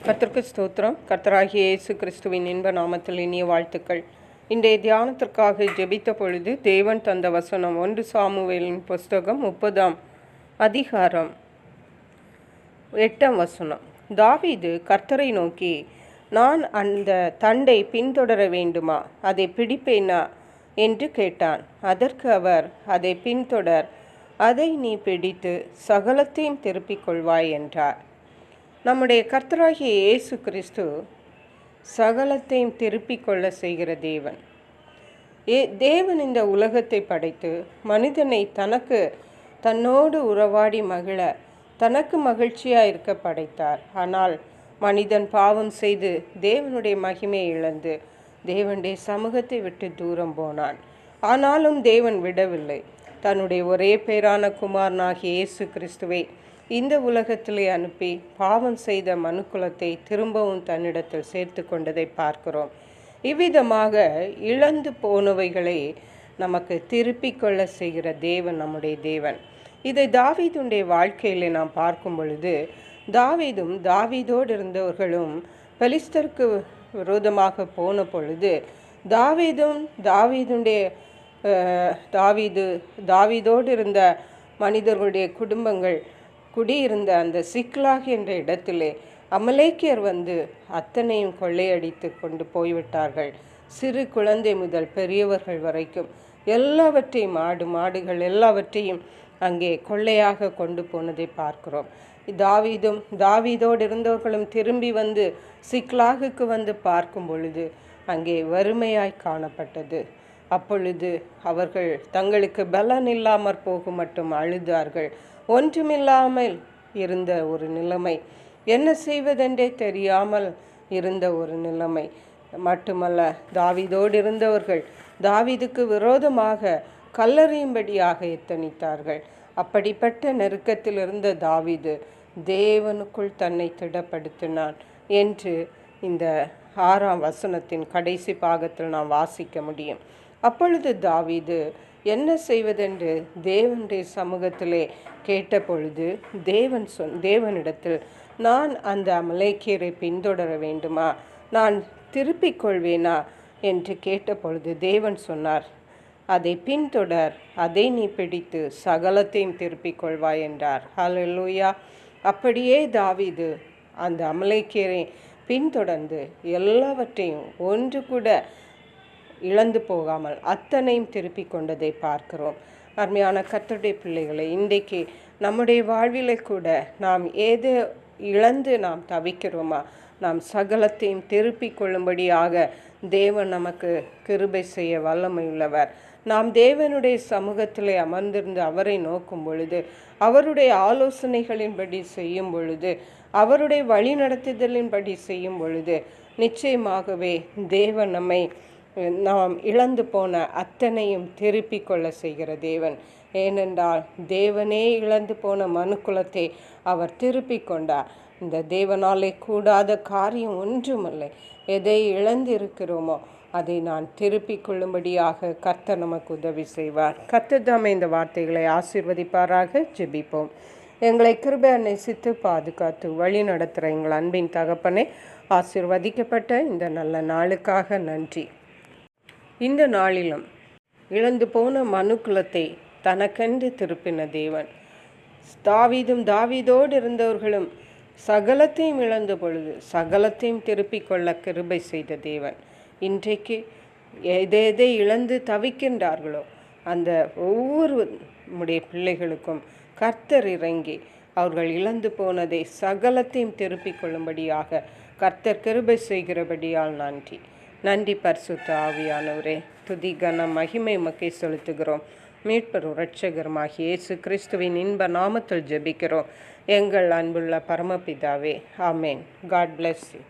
கர்த்தருக்கு ஸ்தோத்திரம். கர்த்தராகிய இயேசு கிறிஸ்துவின் இன்ப நாமத்தில் இனிய வாழ்த்துக்கள். இன்றைய தியானத்திற்காக ஜெபித்த பொழுது தேவன் தந்த வசனம் 1 சாமுவேலின் புஸ்தகம் 30ஆம் அதிகாரம் 8ஆம் வசனம். தாவீது கர்த்தரை நோக்கி, நான் அந்த தண்டை பின்தொடர வேண்டுமா, அதை பிடிப்பேனா என்று கேட்டான். அதற்கு அவர், அதை பின்தொடர், அதை நீ பிடித்து சகலத்தையும் திருப்பிக் கொள்வாய் என்றார். நம்முடைய கர்த்தராகிய இயேசு கிறிஸ்து சகலத்தையும் திருப்பிக் கொள்ள செய்கிற தேவன். தேவன் இந்த உலகத்தை படைத்து மனிதனை தன்னோடு உறவாடி மகிழ தனக்கு மகிழ்ச்சியாக இருக்க படைத்தார். ஆனால் மனிதன் பாவம் செய்து தேவனுடைய மகிமையை இழந்து தேவனுடைய சமூகத்தை விட்டு தூரம் போனான். ஆனாலும் தேவன் விடவில்லை. தன்னுடைய ஒரே பேரான குமாரனாகிய இயேசு கிறிஸ்துவை இந்த உலகத்திலே அனுப்பி பாவம் செய்த மனுக்குலத்தை திரும்பவும் தன்னிடத்தில் சேர்த்து கொண்டதை பார்க்கிறோம். இவ்விதமாக இழந்து போனவைகளை நமக்கு திருப்பிக் கொள்ள செய்கிற தேவன் நம்முடைய தேவன். இதை தாவீதுடைய வாழ்க்கையில் நாம் பார்க்கும் பொழுது, தாவீதோடு இருந்தவர்களும் பெலிஸ்தருக்கு விரோதமாக போன பொழுது தாவீதோடு இருந்த மனிதர்களுடைய குடும்பங்கள் குடியிருந்த அந்த சிக்லாக் என்ற இடத்திலே அமலேக்கியர் வந்து அத்தனையும் கொள்ளையடித்து கொண்டு போய்விட்டார்கள். சிறு குழந்தை முதல் பெரியவர்கள் வரைக்கும் எல்லாவற்றையும், மாடுகள் எல்லாவற்றையும் அங்கே கொள்ளையாக கொண்டு போனதை பார்க்கிறோம். தாவீதோடு இருந்தவர்களும் திரும்பி வந்து சிக்லாகுக்கு வந்து பார்க்கும் பொழுது அங்கே வறுமையாய் காணப்பட்டது. அப்பொழுது அவர்கள் தங்களுக்கு பலன் இல்லாமற் போக மட்டும் அழுதார்கள். ஒன்றுமில்லாமல் இருந்த ஒரு நிலைமை, என்ன செய்வதென்றே தெரியாமல் இருந்த ஒரு நிலைமை மட்டுமல்ல, தாவீதோடு இருந்தவர்கள் தாவீதுக்கு விரோதமாக கல்லறியும்படியாக எத்தனித்தார்கள். அப்படிப்பட்ட நெருக்கத்தில் இருந்த தாவீது தேவனுக்குள் தன்னை திடப்படுத்தினான் என்று இந்த 6ஆம் வசனத்தின் கடைசி பாகத்தில் நாம் வாசிக்க முடியும். அப்பொழுது தாவீது என்ன செய்வதென்று தேவனுடைய சமூகத்திலே கேட்ட பொழுது தேவனிடத்தில், நான் அந்த அமலேக்கியரை பின்தொடர வேண்டுமா, நான் திருப்பிக் கொள்வேனா என்று கேட்ட பொழுது தேவன் சொன்னார், அதை பின்தொடர், அதை நீ பிடித்து சகலத்தையும் திருப்பிக் கொள்வாய் என்றார். ஹல்லேலூயா. அப்படியே தாவீது அந்த அமலேக்கியரை பின்தொடர்ந்து எல்லாவற்றையும் ஒன்று கூட இழந்து போகாமல் அத்தனையும் திருப்பி கொண்டதை பார்க்கிறோம். அருமையான கர்த்தருடைய பிள்ளைகளை, இன்றைக்கு நம்முடைய வாழ்விலே கூட நாம் ஏதோ இழந்து நாம் தவிக்கிறோமா, நாம் சகலத்தையும் திருப்பி கொள்ளும்படியாக தேவன் நமக்கு கிருபை செய்ய வல்லமையுள்ளவர். நாம் தேவனுடைய சமூகத்திலே அமர்ந்திருந்து அவரை நோக்கும் பொழுது, அவருடைய ஆலோசனைகளின்படி செய்யும் பொழுது, அவருடைய வழி நடத்துதலின்படி செய்யும் பொழுது நிச்சயமாகவே தேவன் நம்மை நாம் இழந்து போன அத்தனையும் திருப்பி கொள்ள செய்கிற தேவன். ஏனென்றால் தேவனே இழந்து போன மனுக்குலத்தை அவர் திருப்பி கொண்டார். இந்த தேவனாலே கூடாத காரியம் ஒன்றுமில்லை. எதை இழந்து இருக்கிறோமோ அதை நான் திருப்பி கொள்ளும்படியாக கர்த்தர் நமக்கு உதவி செய்வார். கர்த்தர் தாமே இந்த வார்த்தைகளை ஆசீர்வதிப்பாராக. ஜெபிப்போம். எங்களை கிருபையாய் நேசித்து பாதுகாத்து வழி நடத்துகிற எங்கள் அன்பின் தகப்பனே, ஆசீர்வதிக்கப்பட்ட இந்த நல்ல நாளுக்காக நன்றி. இந்த நாளிலும் இழந்து போன மனுக்குலத்தை தனக்கென்று திருப்பின தேவன். தாவீதோடு இருந்தவர்களும் சகலத்தையும் இழந்த பொழுது சகலத்தையும் திருப்பிக் கொள்ள கிருபை செய்த தேவன். இன்றைக்கு எதை இழந்து தவிக்கின்றார்களோ அந்த ஒவ்வொரு பிள்ளைகளுக்கும் கர்த்தர் இறங்கி அவர்கள் இழந்து போனதை சகலத்தையும் திருப்பிக் கொள்ளும்படியாக கர்த்தர் கிருபை செய்கிறபடியால் நன்றி பரிசுத்த ஆவியானவரே. துதி கன மகிமை உமக்கே செலுத்துகிறோம். மீட்பரும் இரட்சகருமாகிய இயேசு கிறிஸ்துவின் இன்ப நாமத்தில் ஜெபிக்கிறோம் எங்கள் அன்புள்ள பரமபிதாவே. ஆமேன். God bless you.